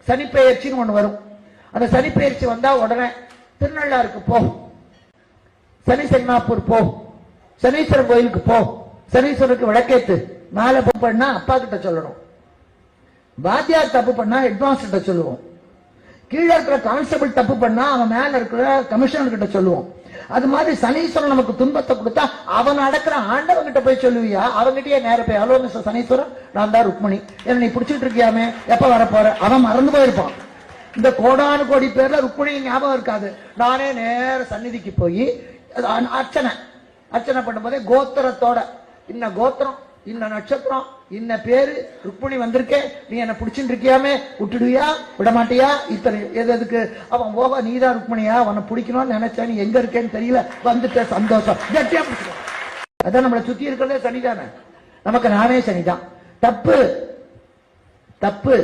சனிப்பெயர்ச்சின்னு ஒண்ணு வரும். அந்த சனிப்பெயர்ச்சி வந்தா உடனே திருநள்ளாருக்கு போ, சனி செங்கனாப்பூர் போ, சனீஸ்வரன் கோயிலுக்கு போ, சனீஸ்வரருக்கு விளக்கேத்து. மேல தப்பு பண்ணா அப்பா கிட்ட சொல்லணும், வாத்தியார் தப்பு பண்ணா ஹெட்மாஸ்டர் கிட்ட சொல்லுவோம், கீழே இருக்கிற கான்ஸ்டபிள் தப்பு பண்ணா அவன் மேல இருக்கிற கமிஷனர் கிட்ட சொல்லுவோம். அது மாதிரி சனீஸ்வரன் நமக்கு துன்பத்தை கொடுத்தா அவன் அடக்கிற ஆண்டவன் கிட்ட போய் சொல்லுவியா? அவன்கிட்டயே நேர போய், ஹலோ மிஸ்டர் சனீஸ்வரன், நான் தான் ருக்மணி, என்ன நீ பிடிச்சிட்டு இருக்கியாமே, எப்ப வரப்போற? அவன் மறந்து போயிருப்பான். இந்த கோடானு கோடி பேர்ல ருக்மணி ஞாபகம் இருக்காது. நானே நேர சந்நிதிக்கு போய் அர்ச்சனை பண்ணும்போதே கோத்திரத்தோட, இன்ன கோத்திரம், இன்ன நட்சத்திரம், இன்ன பேரு, ருக்மணி வந்திருக்கே, நீ என்ன பிடிச்சிட்டு இருக்கியாமே, விட்டுடுவியா, விட மாட்டியா? இத்தனை எதுக்கு? அவன் போக, நீதான் ருக்மணியா, உன்னை பிடிக்கணும்னு நினைச்சா, நீ எங்க இருக்கேன்னு தெரியல, வந்துட்ட, சந்தோஷம், கட்டியா பிடிச்சிடும். அதான் நம்மளை சுத்தி இருக்கிறதே சனிதானே, நமக்கு நானே சனிதான். தப்பு தப்பு